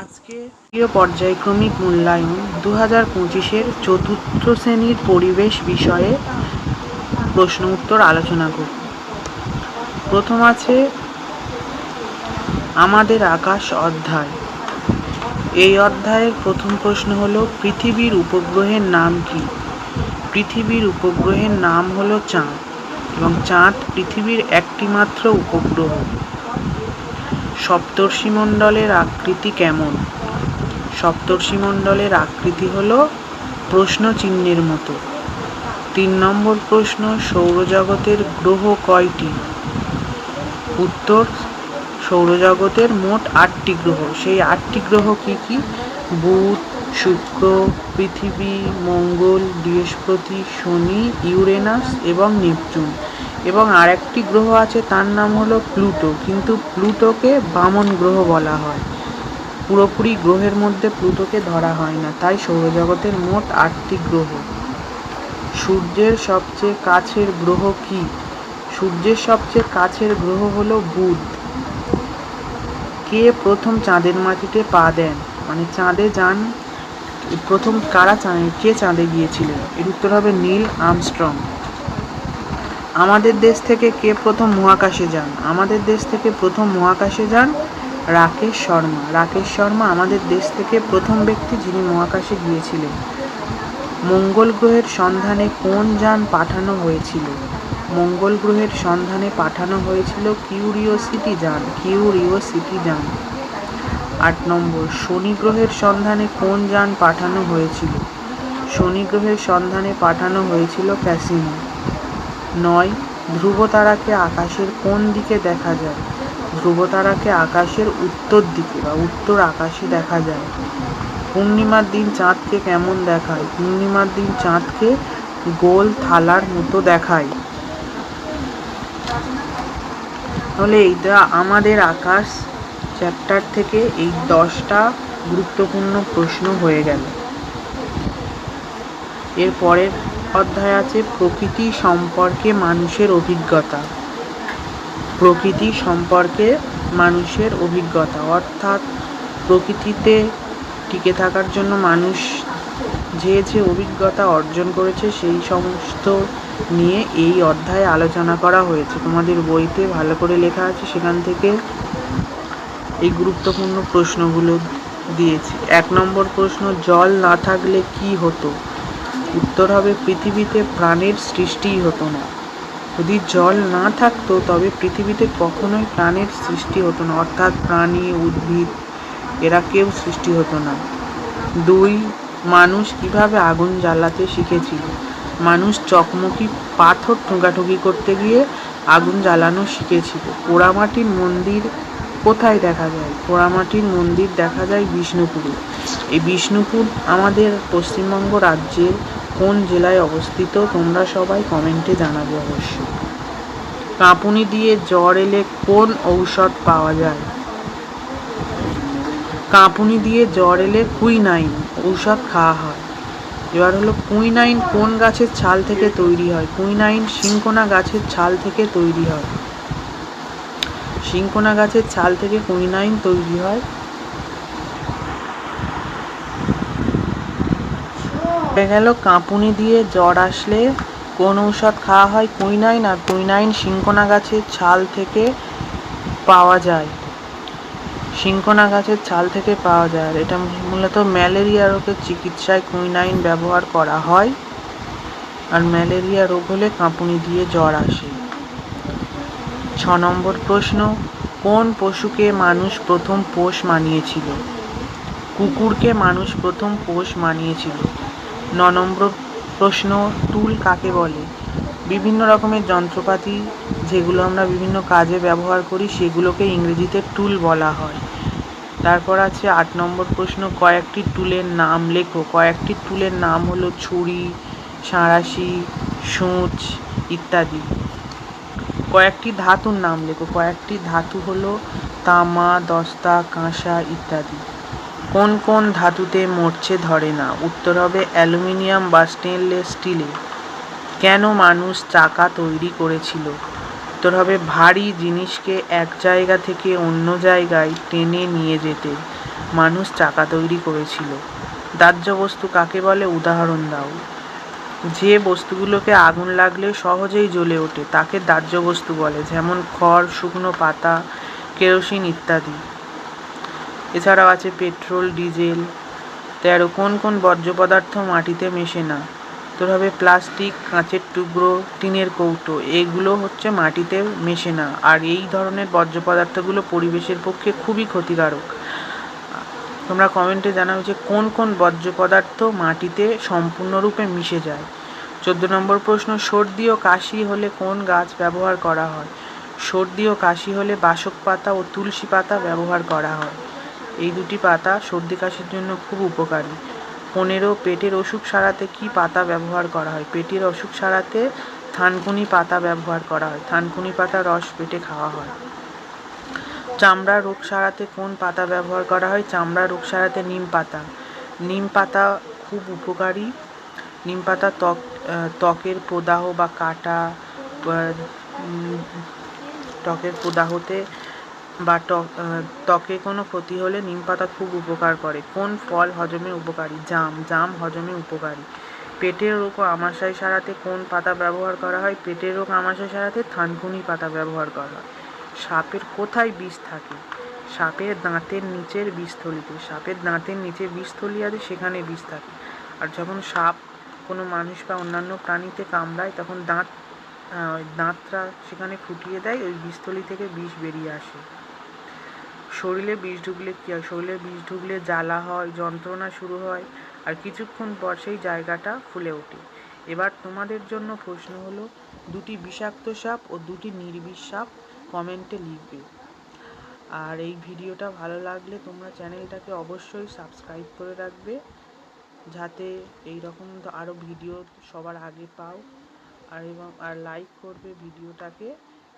আজকে তৃতীয় পর্যায়ক্রমিক মূল্যায়ন 2025-এর চতুর্থ শ্রেণীর পরিবেশ বিষয়ে প্রশ্ন উত্তর আলোচনা করব। প্রথম আছে আমাদের আকাশ অধ্যায়। এই অধ্যায়ের প্রথম প্রশ্ন হলো পৃথিবীর উপগ্রহের নাম কি? পৃথিবীর উপগ্রহের নাম হলো চাঁদ এবং চাঁদ পৃথিবীর একটি মাত্র উপগ্রহ। সপ্তর্ষিমণ্ডলের আকৃতি কেমন? সপ্তর্ষিমণ্ডলের আকৃতি হলো প্রশ্ন চিহ্নের মতো। 3 নম্বর প্রশ্ন, সৌরজগতের গ্রহ কয়টি? উত্তর, সৌরজগতের মোট 8টি গ্রহ। সেই 8টি গ্রহ কি কি? বুধ, শুক্র, পৃথিবী, মঙ্গল, বৃহস্পতি, শনি, ইউরেনাস এবং নেপচুন। এবং আরেকটি গ্রহ আছে, তার নাম হলো প্লুটো, কিন্তু প্লুটোকে বামন গ্রহ বলা হয়। পুরোপুরি গ্রহের মধ্যে প্লুটোকে ধরা হয় না, তাই সৌরজগতের মোট 8টি গ্রহ। সূর্যের সবচেয়ে কাছের গ্রহ কি? সূর্যের সবচেয়ে কাছের গ্রহ হলো বুধ। কে প্রথম চাঁদের মাটিতে পা দেন? মানে চাঁদে যান প্রথম কারা কে চাঁদে গিয়েছিলেন? এর উত্তর হবে নীল আর্মস্ট্রং। আমাদের দেশ থেকে কে প্রথম মহাকাশে যান? আমাদের দেশ থেকে প্রথম মহাকাশে যান রাকেশ শর্মা। রাকেশ শর্মা আমাদের দেশ থেকে প্রথম ব্যক্তি যিনি মহাকাশে গিয়েছিলেন। মঙ্গল গ্রহের সন্ধানে কোন যান পাঠানো হয়েছিল? মঙ্গল গ্রহের সন্ধানে পাঠানো হয়েছিল কিউরিওসিটি যান। কিউরিওসিটি যান। 8 নম্বর, শনি গ্রহের সন্ধানে কোন যান পাঠানো হয়েছিল? শনি গ্রহের সন্ধানে পাঠানো হয়েছিল ক্যাসিনো। 9, ধ্রুবতারাকে আকাশের কোন দিকে দেখা যায়? ধ্রুবতারাকে আকাশের উত্তর দিকে বা উত্তর আকাশে দেখা যায়। পূর্ণিমার দিন চাঁদকে কেমন দেখায়? পূর্ণিমার দিন চাঁদকে গোল থালার মতো দেখায়। তাহলে এইটা আমাদের আকাশ চ্যাপ্টার থেকে এই 10টা গুরুত্বপূর্ণ প্রশ্ন হয়ে গেল। এর পরের অধ্যায় আছে প্রকৃতি সম্পর্কে মানুষের অভিজ্ঞতা। প্রকৃতি সম্পর্কে মানুষের অভিজ্ঞতা, অর্থাৎ প্রকৃতিতে টিকে থাকার জন্য মানুষ যে যে অভিজ্ঞতা অর্জন করেছে সেই সমস্ত নিয়ে এই অধ্যায়ে আলোচনা করা হয়েছে। তোমাদের বইতে ভালো করে লেখা আছে, সেখান থেকে এই গুরুত্বপূর্ণ প্রশ্নগুলো দিয়েছি। 1 নম্বর প্রশ্ন, জল না থাকলে কি হতো? উত্তর হবে পৃথিবীতে প্রাণের সৃষ্টিই হতো না। যদি জল না থাকতো তবে পৃথিবীতে কখনোই প্রাণের সৃষ্টি হতো না, অর্থাৎ প্রাণী, উদ্ভিদ এরা কেউ সৃষ্টি হতো না। 2, মানুষ কিভাবে আগুন জ্বালাতে শিখেছিল? মানুষ চকমকি পাথর ঠোকাঠুকি করতে গিয়ে আগুন জ্বালানো শিখেছিল। পোড়ামাটির মন্দির কোথায় দেখা যায়? পোড়ামাটির মন্দির দেখা যায় বিষ্ণুপুরে। এই বিষ্ণুপুর আমাদের পশ্চিমবঙ্গ রাজ্যের কোন জেলায় অবস্থিত? তোমরা সবাই কমেন্টে জানাবে অবশ্যই। কাঁপুনি দিয়ে জ্বর এলে কোন ঔষধ পাওয়া যায়? কাঁপুনি দিয়ে জ্বর এলে কুইনাইন ঔষধ খাওয়া হয়। এবার হলো কুইনাইন কোন গাছের ছাল থেকে তৈরি হয়? কুইনাইন সিনকোনা গাছের ছাল থেকে তৈরি হয়। সিনকোনা গাছের ছাল থেকে কুইনাইন তৈরি হয়। হয়ে গেল কাঁপুনি দিয়ে জ্বর আসলে কোন ঔষধ খাওয়া হয়? কুইনাইন। আর কুইনাইন সিনকোনা গাছের ছাল থেকে পাওয়া যায়। সিনকোনা গাছের ছাল থেকে পাওয়া যায়। আর এটা মূলত ম্যালেরিয়া রোগের চিকিৎসায় কুইনাইন ব্যবহার করা হয়। আর ম্যালেরিয়া রোগ হলে কাঁপুনি দিয়ে জ্বর আসে। 6 নম্বর প্রশ্ন, কোন পশুকে মানুষ প্রথম পোষ মানিয়েছিল? কুকুরকে মানুষ প্রথম পোষ মানিয়েছিল। 9 নম্বর প্রশ্ন, টুল কাকে বলে? বিভিন্ন রকমের যন্ত্রপাতি যেগুলো আমরা বিভিন্ন কাজে ব্যবহার করি সেগুলোকে ইংরেজিতে টুল বলা হয়। তারপর আছে 8 নম্বর প্রশ্ন, কয়েকটি টুলের নাম লেখো। কয়েকটি টুলের নাম হলো ছুরি, সাঁড়াশি, সূচ ইত্যাদি। কয়েকটি ধাতুর নাম লেখো। কয়েকটি ধাতু হলো তামা, দস্তা, কাঁসা ইত্যাদি। কোন কোন ধাতুতে মরচে ধরে না? উত্তর হবে অ্যালুমিনিয়াম বা স্টেনলেস স্টিলে। কেন মানুষ চাকা তৈরি করেছিল? উত্তর হবে ভারী জিনিসকে এক জায়গা থেকে অন্য জায়গায় টেনে নিয়ে যেতে। মানুষ চাকা তৈরি করেছিল? দাহ্য বস্তু কাকে বলে, উদাহরণ দাও। যে বস্তুগুলোকে আগুন লাগলে সহজেই জ্বলে ওঠে তাকে দাহ্য বস্তু বলে, যেমন খড়, শুকনো পাতা, কেরোসিন ইত্যাদি। এছাড়াও আছে পেট্রোল, ডিজেল। 13 কোন কোন বর্জ্য পদার্থ মাটিতে মেশে না? তোর হবে প্লাস্টিক, কাঁচের টুকরো, টিনের কৌটো, এগুলো হচ্ছে মাটিতে মেশে না। আর এই ধরনের বর্জ্য পদার্থগুলো পরিবেশের পক্ষে খুবই ক্ষতিকারক। তোমরা কমেন্টে জানাও যে কোন কোন বর্জ্য পদার্থ মাটিতে সম্পূর্ণরূপে মিশে যায়। 14 নম্বর প্রশ্ন, সর্দি ও কাশি হলে কোন গাছ ব্যবহার করা হয়? সর্দি ও কাশি হলে বাসক পাতা ও তুলসী পাতা ব্যবহার করা হয়। এই দুটি পাতা সর্দি কাশির জন্য খুব উপকারী। 15 পেটের অসুখ সারাতে কি পাতা ব্যবহার করা হয়? পেটের অসুখ সারাতে থানকুনি পাতা ব্যবহার করা হয়। থানকুনি পাতার রস পেটে খাওয়া হয়। চামড়ার রোগ সারাতে কোন পাতা ব্যবহার করা হয়? চামড়ার রোগ সারাতে নিম পাতা। নিম পাতা খুব উপকারী। নিম পাতা ত্বকের প্রদাহ বা কাটা, ত্বকের প্রদাহতে বা ত্বকে কোনো ক্ষতি হলে নিম পাতা খুব উপকার করে। কোন ফল হজমে উপকারী? জাম। জাম হজমে উপকারী। পেটের রোগ ও আমাশয় সারাতে কোন পাতা ব্যবহার করা হয়? পেটের রোগ আমাশয় সারাতে থানকুনি পাতা ব্যবহার করা হয়। সাপের কোথায় বিষ থাকে? সাপের দাঁতের নিচের বীজথলিতে। সাপের দাঁতের নিচে বীজথলি আছে, সেখানে বিষ থাকে। আর যখন সাপ কোনো মানুষ বা অন্যান্য প্রাণীতে কামড়ায় তখন দাঁতটা সেখানে ফুটিয়ে দেয়, ওই বীজথলি থেকে বিষ বেরিয়ে আসে। শরীরে বিষ ঢুকলে কী হয়? শরীরে বিষ ঢুকলে জ্বালা হয়, যন্ত্রণা শুরু হয়, আর কিছুক্ষণ পর সেই জায়গাটা ফুলে ওঠে। এবার তোমাদের জন্য প্রশ্ন হলো, দুটি বিষাক্ত সাপ ও দুটি নির্বিষ সাপ কমেন্টে লিখবে। আর এই ভিডিওটা ভালো লাগলে তোমরা চ্যানেলটাকে অবশ্যই সাবস্ক্রাইব করে রাখবে, যাতে এই রকম আরও ভিডিও সবার আগে পাও। আর লাইক করবে ভিডিওটাকে,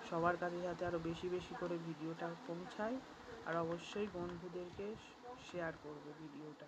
সবার কাছে যাতে আরও বেশি বেশি করে ভিডিওটা পৌঁছায়। আর অবশ্যই বন্ধুদেরকে শেয়ার করবে ভিডিওটা।